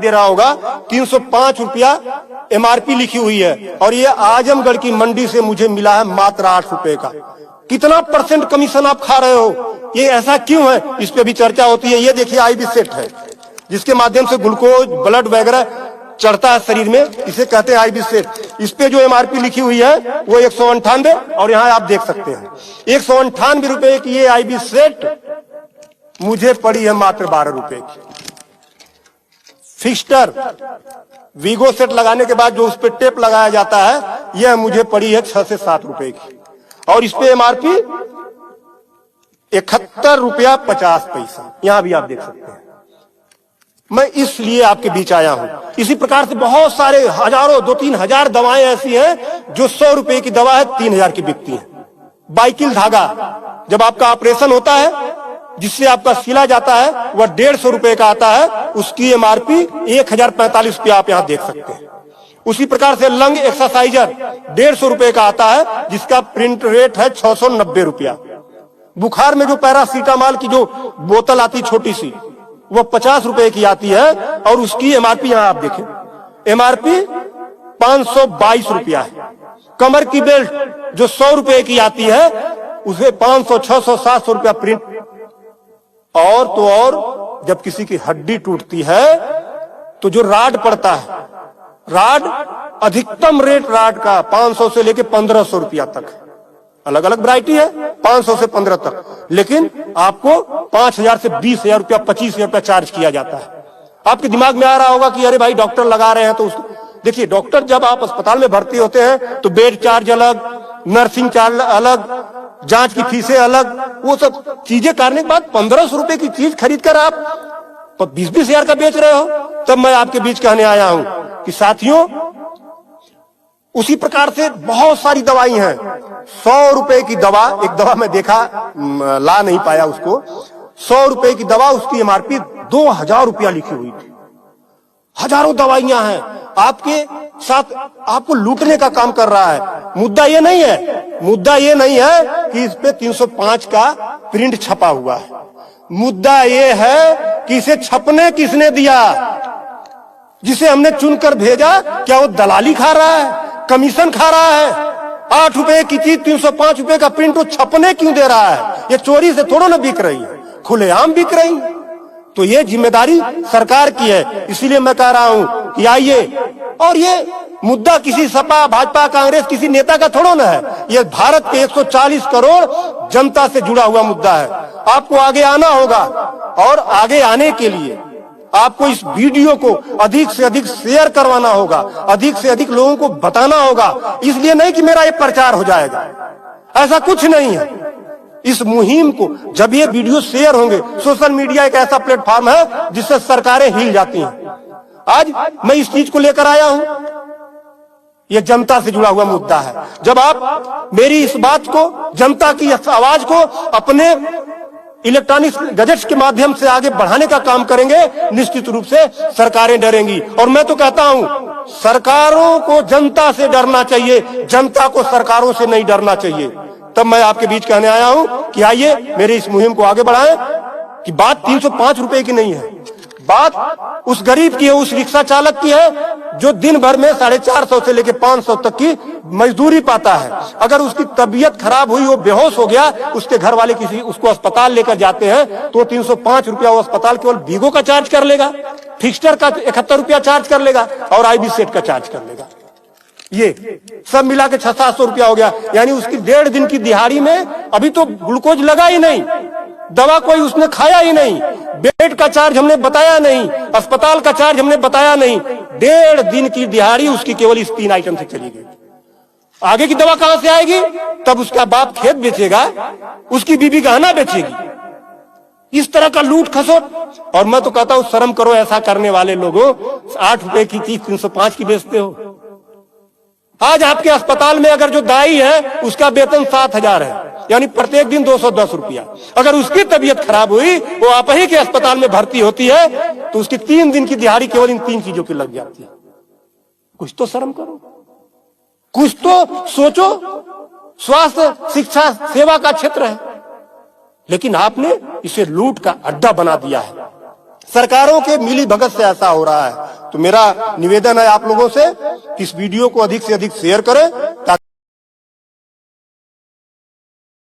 दे रहा होगा 305 रुपया एमआरपी लिखी हुई है, और ये आजमगढ़ की मंडी से मुझे मिला है मात्र 8 रुपए का। कितना % कमीशन आप खा रहे हो? ये ऐसा क्यों है? इस पे भी चर्चा होती है। ये देखिए आईबी सेट है, जिसके माध्यम से ग्लूकोज ब्लड वगैरह चढ़ता है शरीर में, इसे कहते हैं आईबी सेट। इस पे जो एमआरपी लिखी हुई है वो 198, और यहाँ आप देख सकते हैं 198 रुपए की ये आईबी सेट मुझे पड़ी है मात्र 12 रुपए की। फिक्स्टर वीगो सेट लगाने के बाद जो उस पर टेप लगाया जाता है, यह मुझे पड़ी है 6 से 7 रुपए की, और इस पे एमआरपी 71 रुपया 50 पैसा। यहां भी आप देख सकते हैं। मैं इसलिए आपके बीच आया हूं। इसी प्रकार से बहुत सारे हजारों 2-3 हजार दवाएं ऐसी हैं जो 100 रुपए की दवा है 3000 की बिकती है। बाइकिल धागा जब आपका ऑपरेशन होता है, जिससे आपका सिला जाता है, वह 150 रुपए का आता है, उसकी एमआरपी 1045 रुपया आप यहां देख सकते हैं। उसी प्रकार से लंग एक्सरसाइजर 150 रुपए का आता है, जिसका प्रिंट रेट है 690 रुपया। बुखार में जो पैरासीटामॉल की जो बोतल आती छोटी सी, वो 50 रुपए की आती है, और उसकी एमआरपी यहां आप देखें, एमआरपी 522 रुपया है। कमर की बेल्ट जो 100 रुपए की आती है, उसे 500, 600, 700 रुपया प्रिंट। और तो और जब किसी की हड्डी टूटती है तो जो राड पड़ता है, राड अधिकतम रेट राड का 500 से लेके 1500 रुपया तक, अलग अलग वैरायटी है, 500 से 15 तक, लेकिन आपको 5000 से 20,000 रुपया 25,000 रुपया चार्ज किया जाता है। आपके दिमाग में आ रहा होगा कि अरे भाई डॉक्टर लगा रहे हैं, तो उसको देखिए, डॉक्टर जब आप अस्पताल में भर्ती होते हैं तो बेड चार्ज अलग, नर्सिंग चार्ज अलग, जांच की फीसें अलग, वो सब चीजें करने के बाद 1500 रुपए की चीज खरीद कर आप 20-20 हजार का बेच रहे हो। तब मैं आपके बीच कहने आया हूं कि साथियों, उसी प्रकार से बहुत सारी दवाई हैं। 100 रुपए की दवा, एक दवा मैं देखा, ला नहीं पाया उसको, 100 रुपए की दवा, उसकी एमआरपी 2000 रुपया लिखी हुई थी। हजारों दवाइयां हैं, आपके साथ आपको लूटने का काम कर रहा है। मुद्दा ये नहीं है, मुद्दा ये नहीं है कि इस पे 305 का प्रिंट छपा हुआ है। मुद्दा ये है कि इसे छपने किसने दिया? जिसे हमने चुनकर भेजा, क्या वो दलाली खा रहा है, कमीशन खा रहा है? 8 रुपए की चीज 305 रुपए का प्रिंट वो छपने क्यों दे रहा है? ये चोरी से थोड़ा ना बिक रही है, खुलेआम बिक रही है। तो ये जिम्मेदारी सरकार की है। इसीलिए मैं कह रहा हूं कि आइए, और ये मुद्दा किसी सपा, भाजपा, कांग्रेस, किसी नेता का थोड़ा ना है, ये भारत के 140 करोड़ जनता से जुड़ा हुआ मुद्दा है। आपको आगे आना होगा, और आगे आने के लिए आपको इस वीडियो को अधिक से अधिक शेयर करवाना होगा, अधिक से अधिक लोगों को बताना होगा। इसलिए नहीं कि मेरा ये प्रचार हो जाएगा, ऐसा कुछ नहीं है। इस मुहिम को जब ये वीडियो शेयर होंगे, सोशल मीडिया एक ऐसा प्लेटफॉर्म है जिससे सरकारें हिल जाती हैं। आज मैं इस चीज को लेकर आया हूं, ये जनता से जुड़ा हुआ मुद्दा है। जब आप मेरी इस बात को, जनता की इस आवाज को अपने इलेक्ट्रॉनिक गैजेट्स के माध्यम से आगे बढ़ाने का काम करेंगे, निश्चित रूप से सरकारें डरेंगी। और मैं तो कहता हूं, सरकारों को जनता से डरना चाहिए, जनता को सरकारों से नहीं डरना चाहिए। तब मैं आपके बीच कहने आया हूं कि आइए मेरे इस मुहिम को आगे बढ़ाएं। कि बात 305 रुपए की नहीं है, बात उस गरीब की है, उस रिक्शा चालक की है जो दिन भर में 450 से लेकर 500 तक की मजदूरी पाता है। अगर उसकी तबीयत खराब हुई, वो बेहोश हो गया, उसके घर वाले किसी उसको अस्पताल लेकर जाते हैं, तो 305 रुपया वो अस्पताल केवल वीगो का चार्ज कर लेगा, फिक्स्टर का 71 रुपया चार्ज कर लेगा, और आईबी सेट का चार्ज कर लेगा। ये सब मिला के 600-700 रुपया हो गया। यानी उसकी 1.5 दिन की दिहाड़ी में अभी तो ग्लूकोज लगा ही नहीं, दवा कोई उसने खाया ही नहीं, बेड का चार्ज हमने बताया नहीं, अस्पताल का चार्ज हमने बताया नहीं। 1.5 दिन की दिहाड़ी उसकी केवल इस 3 आइटम से चली गई। आगे की दवा कहां से आएगी? तब उसका बाप खेत बेचेगा, उसकी बीबी गहना बेचेगी। इस तरह का लूट खसोट। और मैं तो कहता हूं, शर्म करो ऐसा करने वाले लोगों। 8 रुपए की चीज 305 की बेचते हो। आज आपके अस्पताल में अगर जो दाई है, उसका वेतन 7,000 है, यानी प्रत्येक दिन 210 रुपया। अगर उसकी तबीयत खराब हुई, वो आप ही के अस्पताल में भर्ती होती है, तो उसकी 3 दिन की दिहाड़ी केवल इन 3 चीजों की लग जाती है। कुछ तो शर्म करो, कुछ तो सोचो। स्वास्थ्य, शिक्षा, सेवा का क्षेत्र है, लेकिन आपने इसे लूट का अड्डा बना दिया है। सरकारों के मिली भगत से ऐसा हो रहा है। तो मेरा निवेदन है आप लोगों से कि इस वीडियो को अधिक से अधिक शेयर करें